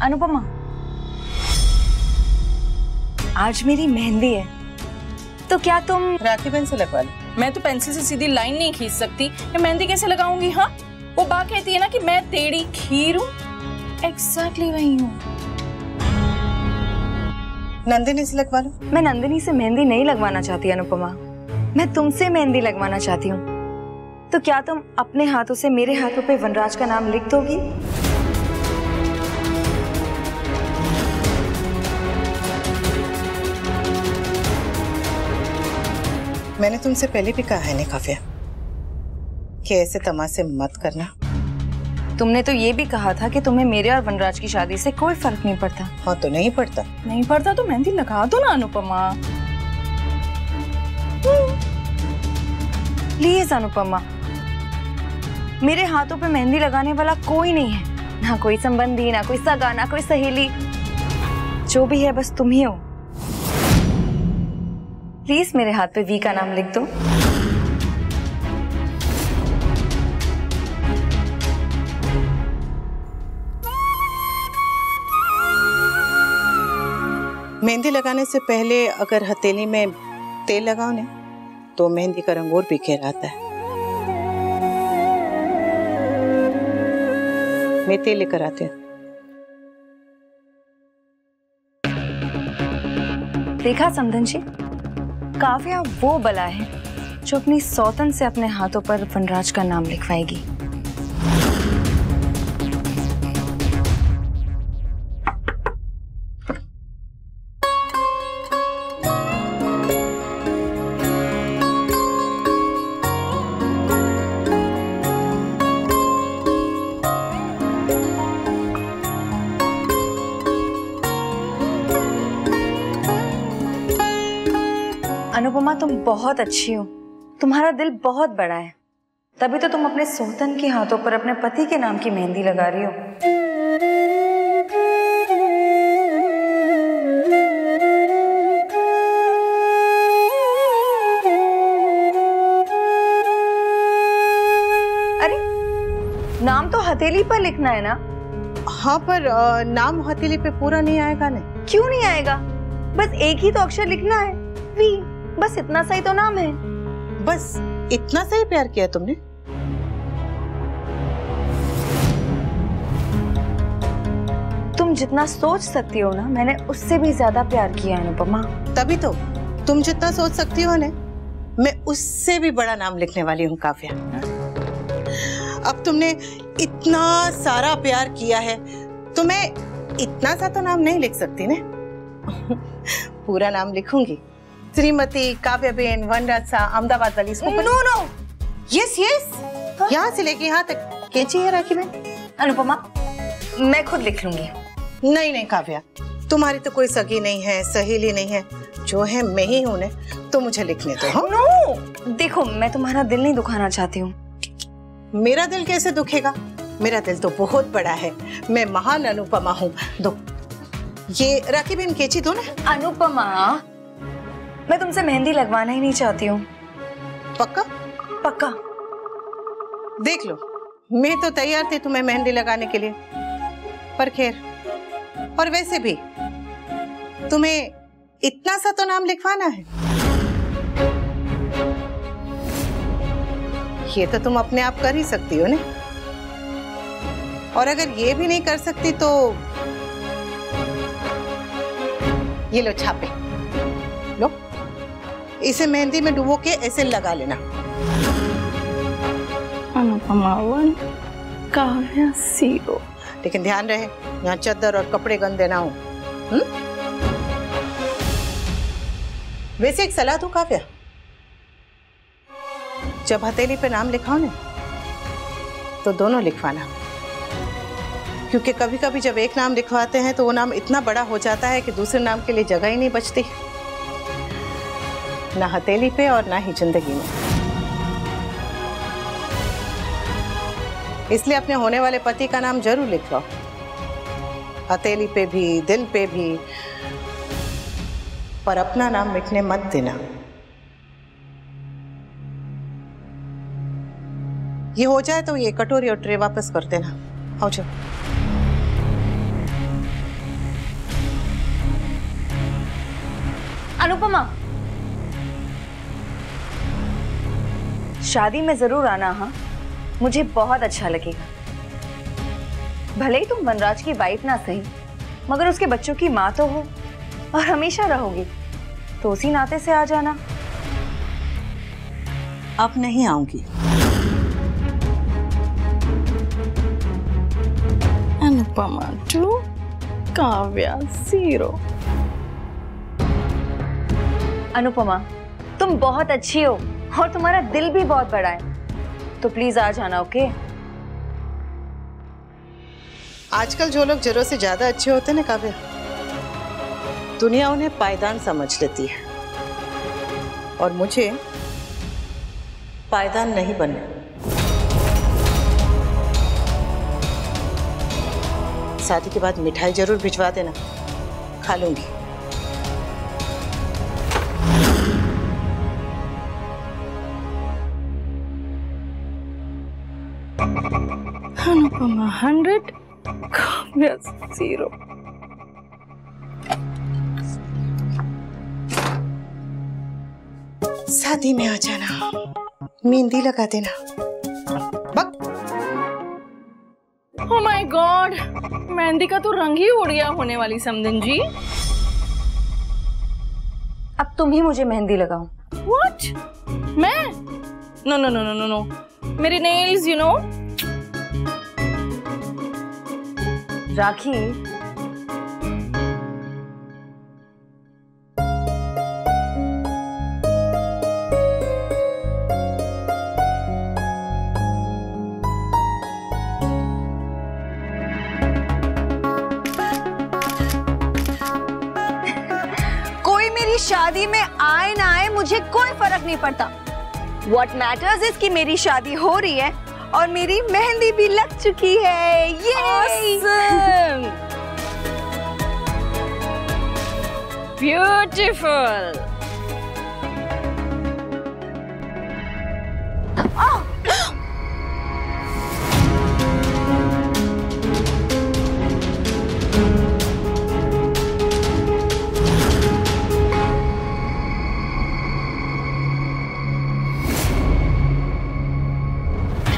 अनुपमा, आज मेरी मेहंदी है, तो क्या तुम राखी बहन से लगवा लो। मैं तो पेंसिल से सीधी लाइन नहीं खींच सकती, मैं मेहंदी कैसे लगाऊंगी? हाँ, वो बा कहती है ना कि मैं तेरी खीर हूँ, एग्जैक्टली वही हूँ। नंदिनी से लगवा लो। मैं नंदिनी से मेहंदी नहीं लगवाना चाहती अनुपमा, मैं तुमसे मेहंदी लगवाना चाहती हूँ। तो क्या तुम अपने हाथों से मेरे हाथों पे वनराज का नाम लिख दोगी? मैंने तुमसे पहले भी कहा है ना काव्या कि ऐसे तमाशे मत करना। तुमने तो ये भी कहा था कि तुम्हें मेरे और वनराज की शादी से कोई फर्क नहीं पड़ता। हाँ, तो नहीं पड़ता। नहीं पड़ता तो मेहंदी लगा दो ना अनुपमा। प्लीज अनुपमा, मेरे हाथों पे मेहंदी लगाने वाला कोई नहीं है, ना कोई संबंधी, ना कोई सगा, ना कोई सहेली, जो भी है बस तुम ही हो। प्लीज मेरे हाथ पे वी का नाम लिख दो। मेहंदी लगाने से पहले अगर हथेली में तेल लगाओ ना तो मेहंदी का रंग और बिखेर आता है। मैं तेल लेकर आती हूँ। देखा समधन जी, काव्या वो बला है जो अपनी सौतन से अपने हाथों पर वनराज का नाम लिखवाएगी। अनुपमा, तुम बहुत अच्छी हो, तुम्हारा दिल बहुत बड़ा है, तभी तो तुम अपने सोहतन के हाथों पर अपने पति के नाम की मेहंदी लगा रही हो। अरे, नाम तो हथेली पर लिखना है ना? हाँ, पर नाम हथेली पे पूरा नहीं आएगा ना। क्यों नहीं आएगा? बस एक ही तो अक्षर लिखना है, वी। बस इतना सही तो नाम है। बस इतना सही प्यार किया तुमने? तुम जितना सोच सकती हो ना, मैंने उससे भी ज्यादा प्यार किया अनुपमा। तभी तो तुम जितना सोच सकती हो ना, मैं उससे भी बड़ा नाम लिखने वाली हूँ काव्या। अब तुमने इतना सारा प्यार किया है तो मैं इतना सा तो नाम नहीं लिख सकती ना। पूरा नाम लिखूंगी, श्रीमती काव्याबेन वनराज सा, अहमदाबाद वाली। नो नो, यस यस, यहाँ से लेके यहाँ तक कैंची है राखी बहन। अनुपमा, मैं खुद लिख लूंगी। नहीं नहीं काव्या, तुम्हारी तो कोई सगी नहीं है, सहेली नहीं है, जो है मैं ही हूं ने, तो मुझे लिखने दो। नो, देखो मैं तुम्हारा दिल नहीं दुखाना चाहती हूँ। मेरा दिल कैसे दुखेगा? मेरा दिल तो बहुत बड़ा है, मैं महान अनुपमा हूँ। दो ये राखी बहन कैंची दो ना। अनुपमा, मैं तुमसे मेहंदी लगवाना ही नहीं चाहती हूँ। पक्का? पक्का। देख लो, मैं तो तैयार थी तुम्हें मेहंदी लगाने के लिए, पर खैर। और वैसे भी तुम्हें इतना सा तो नाम लिखवाना है, ये तो तुम अपने आप कर ही सकती हो ना। और अगर ये भी नहीं कर सकती तो ये लो छापे, लो, इसे मेहंदी में डुबो के ऐसे लगा लेना। Anupama one, Kavya zero. लेकिन ध्यान रहे, यहाँ चादर और कपड़े गंदे ना हो। वैसे एक सलाह दूं काव्या, जब हथेली पे नाम लिखाओ ना तो दोनों लिखवाना, क्योंकि कभी कभी जब एक नाम लिखवाते हैं तो वो नाम इतना बड़ा हो जाता है कि दूसरे नाम के लिए जगह ही नहीं बचती, ना हथेली पे और ना ही जिंदगी में। इसलिए अपने होने वाले पति का नाम जरूर लिखवाओ, हथेली पे भी, दिल पे भी, पर अपना नाम मिटने मत देना। ये हो जाए तो ये कटोरी और ट्रे वापस कर देना। आओ जाओ। अनुपमा, शादी में जरूर आना। हाँ, मुझे बहुत अच्छा लगेगा। भले ही तुम वनराज की वाइफ ना सही, मगर उसके बच्चों की माँ तो हो और हमेशा रहोगी, तो उसी नाते से आ जाना। अब नहीं आऊंगी। अनुपमा 2, काव्या 0। अनुपमा, तुम बहुत अच्छी हो और तुम्हारा दिल भी बहुत बड़ा है, तो प्लीज आ जाना। ओके? आजकल जो लोग जरूरत से ज्यादा अच्छे होते हैं ना काव्या, दुनिया उन्हें पायदान समझ लेती है, और मुझे पायदान नहीं बनना। शादी के बाद मिठाई जरूर भिजवा देना, खा लूंगी। अनुपमा 100, काव्या 0। शादी में आ जाना, मेहंदी लगा देना। बक। ओह माय गॉड, मेहंदी का तो रंग ही उड़ गया होने वाली समदन जी। अब तुम ही मुझे मेहंदी लगाओ। What? मैं? No no no no no no, मेरे नेल्स यू नो। राखी, कोई मेरी शादी में आए ना आए मुझे कोई फर्क नहीं पड़ता। What matters is कि मेरी शादी हो रही है और मेरी मेहंदी भी लग चुकी है। ये Awesome! Beautiful!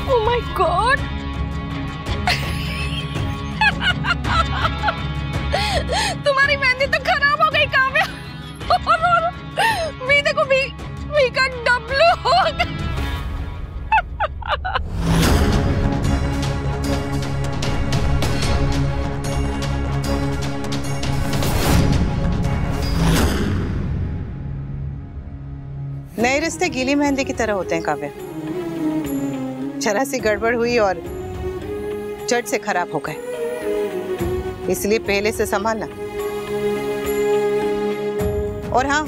Oh my God! तुम्हारी मेहंदी तो खराब हो गई काव्या, और भी देखो, भी का डब्लू हो गया। नए रिश्ते गीली मेहंदी की तरह होते हैं काव्या, जरा सी गड़बड़ हुई और झट से खराब हो गए, इसलिए पहले से संभालना। और हाँ,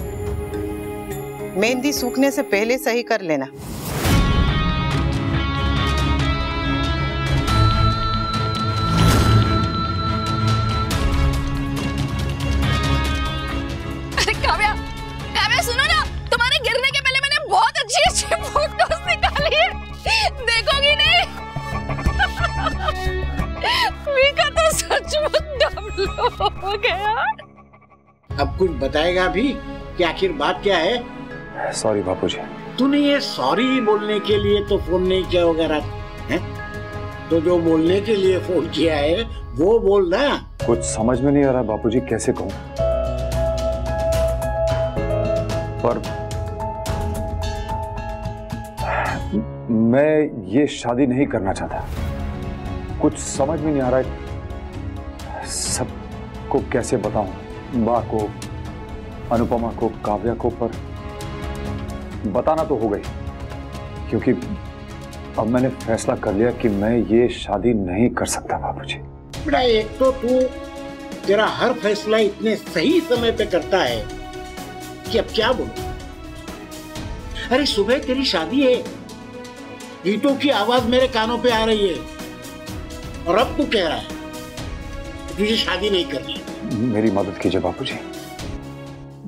मेहंदी सूखने से पहले सही कर लेना। अरे काव्या, काव्या सुनो ना, तुम्हारे गिरने के पहले मैंने बहुत अच्छी फोटोज निकाली है, देखोगी नहीं? वीका तो सचमुच डब्लू हो गया। अब कुछ बताएगा भी कि आखिर बात क्या है? सॉरी बापूजी। तूने ये सॉरी बोलने के लिए तो फोन नहीं किया होगा रात, हैं? तो जो बोलने के लिए फोन किया है वो बोल ना। कुछ समझ में नहीं आ रहा बापूजी, कैसे कहूं, पर मैं ये शादी नहीं करना चाहता। कुछ समझ में नहीं आ रहा है, सबको कैसे बताऊं, माँ को, अनुपमा को, काव्या को, पर बताना तो हो गई, क्योंकि अब मैंने फैसला कर लिया कि मैं ये शादी नहीं कर सकता बापूजी। बेटा, एक तो तू, तेरा हर फैसला इतने सही समय पे करता है कि अब क्या बोलूं। अरे सुबह तेरी शादी है, गीतों की आवाज मेरे कानों पे आ रही है, और अब तू कह रहा है तुझे शादी नहीं करनी। मेरी मदद कीजिए बापूजी,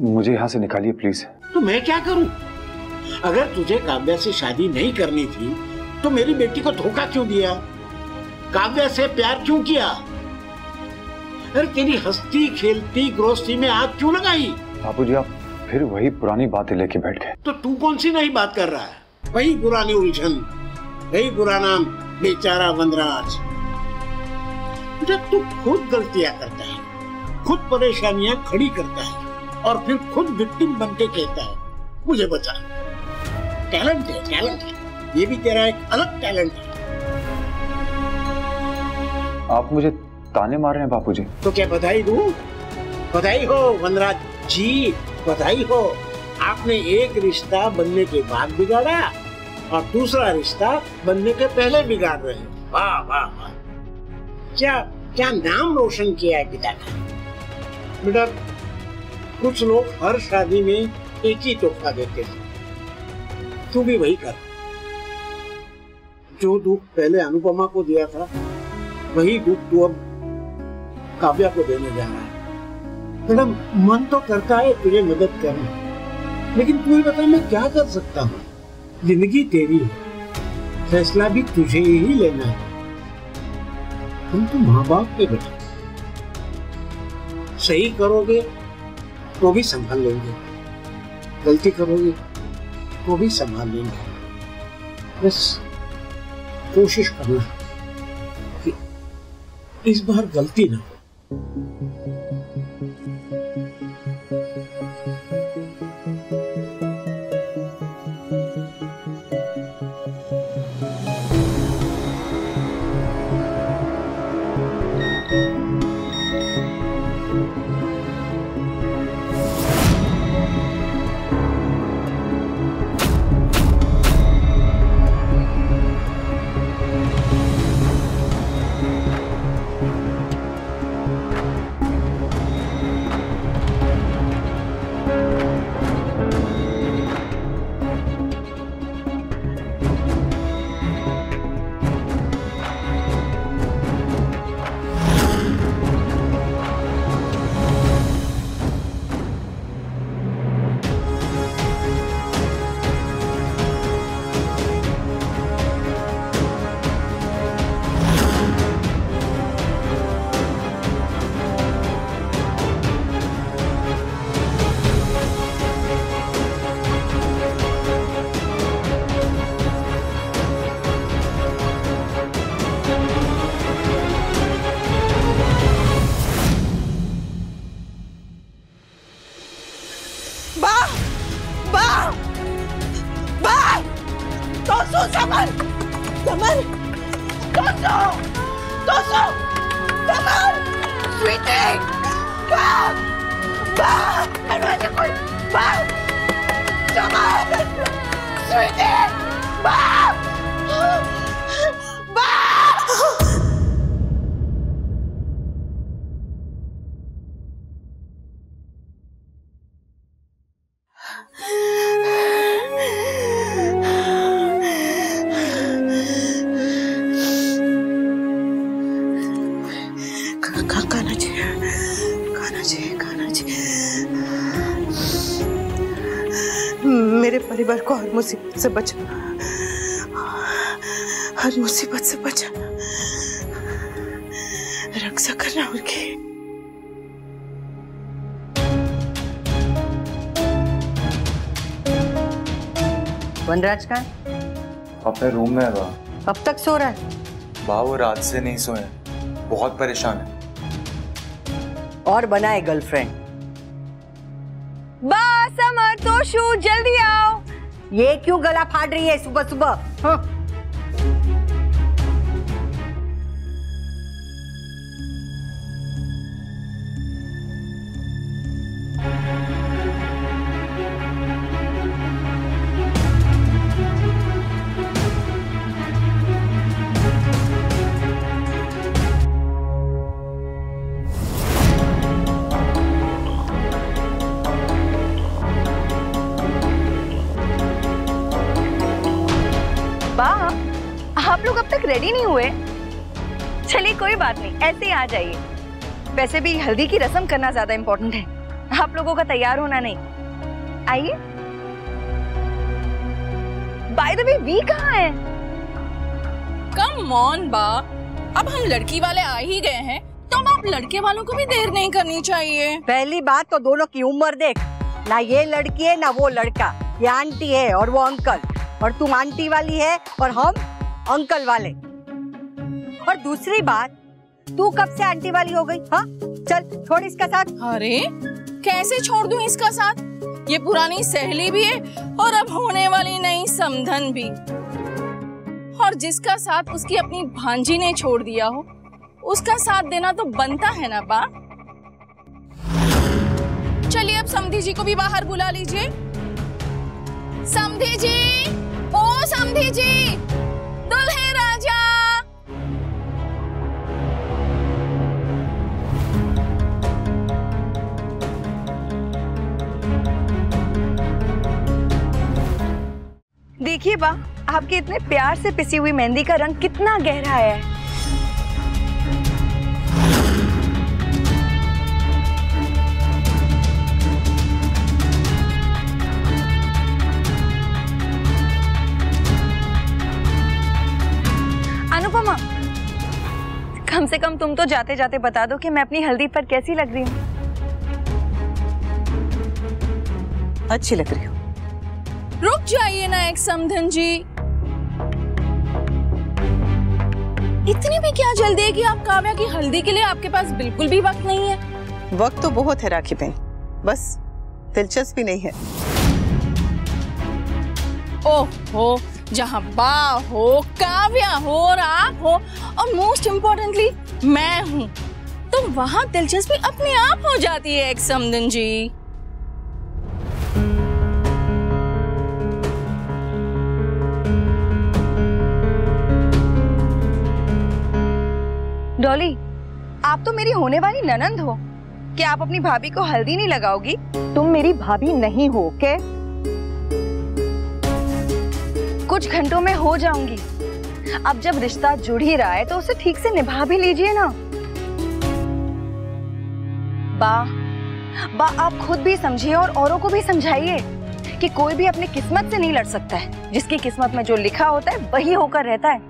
मुझे यहाँ से निकालिए प्लीज। तो मैं क्या करूं? अगर तुझे काव्या से शादी नहीं करनी थी तो मेरी बेटी को धोखा क्यों दिया? काव्या से प्यार क्यों किया? अरे तेरी हंसती खेलती गृहस्थी में आग क्यों लगाई? बापूजी आप फिर वही पुरानी बातें लेके बैठ गए। तो तू कौन सी नई बात कर रहा है? वही पुरानी उलझन, वही पुराना बेचारा वनराज। जब तू खुद गलतियां करता है, खुद परेशानियां खड़ी करता है और फिर खुद विक्टिम बनके कहता है मुझे बचा। टैलेंट है, टैलेंट है, ये भी तेरा एक अलग टैलेंट है। आप मुझे ताने मार रहे हैं बापूजी? तो क्या बधाई दूं? बधाई हो वनराज जी, बधाई हो। आपने एक रिश्ता बनने के बाद बिगाड़ा और दूसरा रिश्ता बनने के पहले बिगाड़ रहे हैं। वाह वाह वाह, क्या क्या नाम रोशन किया है पिता का। बेटा, कुछ लोग हर शादी में एक ही तोहफा देते हैं, तू भी वही कर। जो दुख पहले अनुपमा को दिया था, वही दुख तू अब काव्या को देने जा रहा है। बेटा, मन तो करता है तुझे मदद करना, लेकिन तू ही बता मैं क्या कर सकता हूँ। जिंदगी तेरी है, फैसला भी तुझे ही लेना है। हम तो माँ बाप के बेटे, सही करोगे तो भी संभाल लेंगे, गलती करोगे तो भी संभाल लेंगे। बस कोशिश करना कि इस बार गलती ना हो। मेरे परिवार को हर मुसीबत से बचाना, हर मुसीबत से बचाना, रक्षा करना उनकी। वनराज का अपने रूम में है बा। अब तक सो रहा है? बा वो रात से नहीं सोए, बहुत परेशान है। और बनाए गर्लफ्रेंड? समर तो शू, जल्दी आओ। ये क्यों गला फाड़ रही है सुबह सुबह? हाँ? आप लोग अब तक रेडी नहीं हुए? चलिए कोई बात नहीं, ऐसे ही आ जाइए। वैसे भी हल्दी की रस्म करना ज्यादा इम्पोर्टेंट है, आप लोगों का तैयार होना नहीं। आइए। बाय द वे, वी कहाँ है? कम ऑन बा, अब हम लड़की वाले आ ही गए हैं तो अब आप लड़के वालों को भी देर नहीं करनी चाहिए। पहली बात तो दोनों की उम्र देख, ना ये लड़की है ना वो लड़का, ये आंटी है और वो अंकल, और तुम आंटी वाली है और हम अंकल वाले। और दूसरी बात, तू कब से आंटी वाली हो गई? हाँ चल छोड़ इसका साथ। अरे कैसे छोड़ दूं इसका साथ? ये पुरानी सहेली भी है और अब होने वाली नई समधन भी। और जिसका साथ उसकी अपनी भांजी ने छोड़ दिया हो, उसका साथ देना तो बनता है ना बा। चलिए अब समधी जी को भी बाहर बुला लीजिए। समधी जी, ओ समधी जी, दुल्हे राजा। देखिए बा, आपके इतने प्यार से पिसी हुई मेहंदी का रंग कितना गहरा है। अनुपमा, कम से कम तुम तो जाते जाते बता दो कि मैं अपनी हल्दी पर कैसी लग रही हूँ। अच्छी लग रही हो। रुक जाइए ना एक समधन जी, इतनी भी क्या जल्दी है कि आप काव्या की हल्दी के लिए आपके पास बिल्कुल भी वक्त नहीं है? वक्त तो बहुत है राखी बहन, बस दिलचस्पी नहीं है। ओहो, जहाँ बा हो, काव्या हो और आप हो और मोस्ट इम्पोर्टेंटली मैं हूँ, तो वहाँ दिलचस्पी अपने आप हो जाती है एक समधन जी। डॉली, आप तो मेरी होने वाली ननंद हो, क्या आप अपनी भाभी को हल्दी नहीं लगाओगी? तुम मेरी भाभी नहीं हो के? कुछ घंटों में हो जाऊंगी। अब जब रिश्ता जुड़ ही रहा है तो उसे ठीक से निभा भी लीजिए ना। बा आप खुद भी समझिए और औरों को भी समझाइए कि कोई भी अपनी किस्मत से नहीं लड़ सकता है। जिसकी किस्मत में जो लिखा होता है वही होकर रहता है।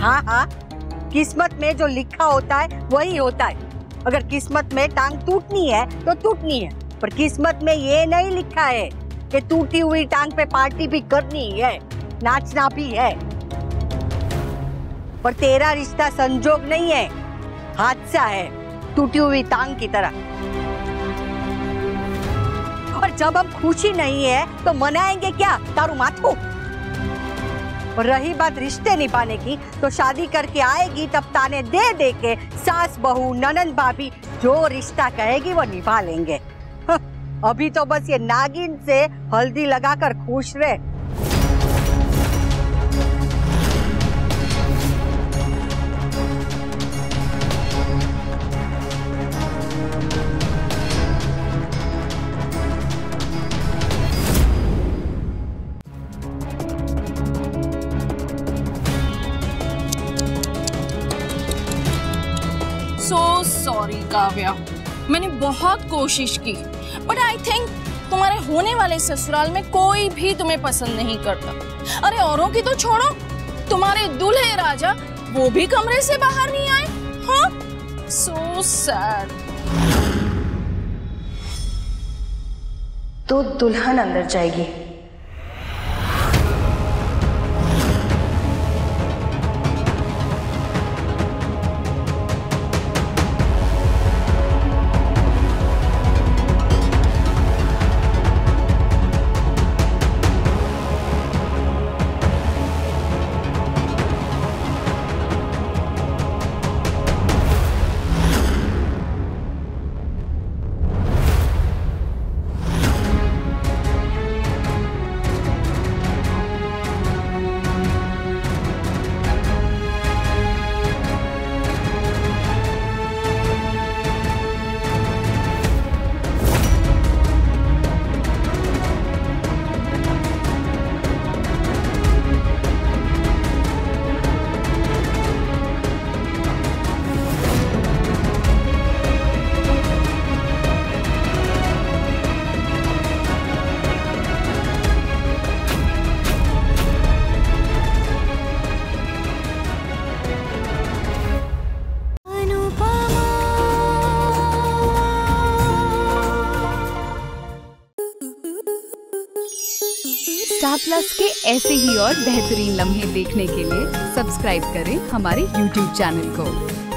हाँ हाँ, किस्मत में जो लिखा होता है वही होता है। अगर किस्मत में टांग टूटनी है तो टूटनी है, पर किस्मत में ये नहीं लिखा है कि टूटी हुई टांग पे पार्टी भी करनी है, नाचना भी है। पर तेरा रिश्ता संजोग नहीं है, हादसा है, टूटी हुई टांग की तरह। और जब हम खुशी नहीं है तो मनाएंगे क्या? तारू माथू। और रही बात रिश्ते निभाने की, तो शादी करके आएगी तब ताने दे दे के सास बहू ननंद भाभी जो रिश्ता कहेगी वो निभा लेंगे। अभी तो बस ये नागिन से हल्दी लगाकर खुश रहे। So sorry काव्या, मैंने बहुत कोशिश की, बट आई थिंक तुम्हारे होने वाले ससुराल में कोई भी तुम्हें पसंद नहीं करता। अरे औरों की तो छोड़ो, तुम्हारे दूल्हे राजा वो भी कमरे से बाहर नहीं आए। हाँ, so sad। तो दुल्हन अंदर जाएगी। स्टार प्लस के ऐसे ही और बेहतरीन लम्हे देखने के लिए सब्सक्राइब करें हमारे YouTube चैनल को।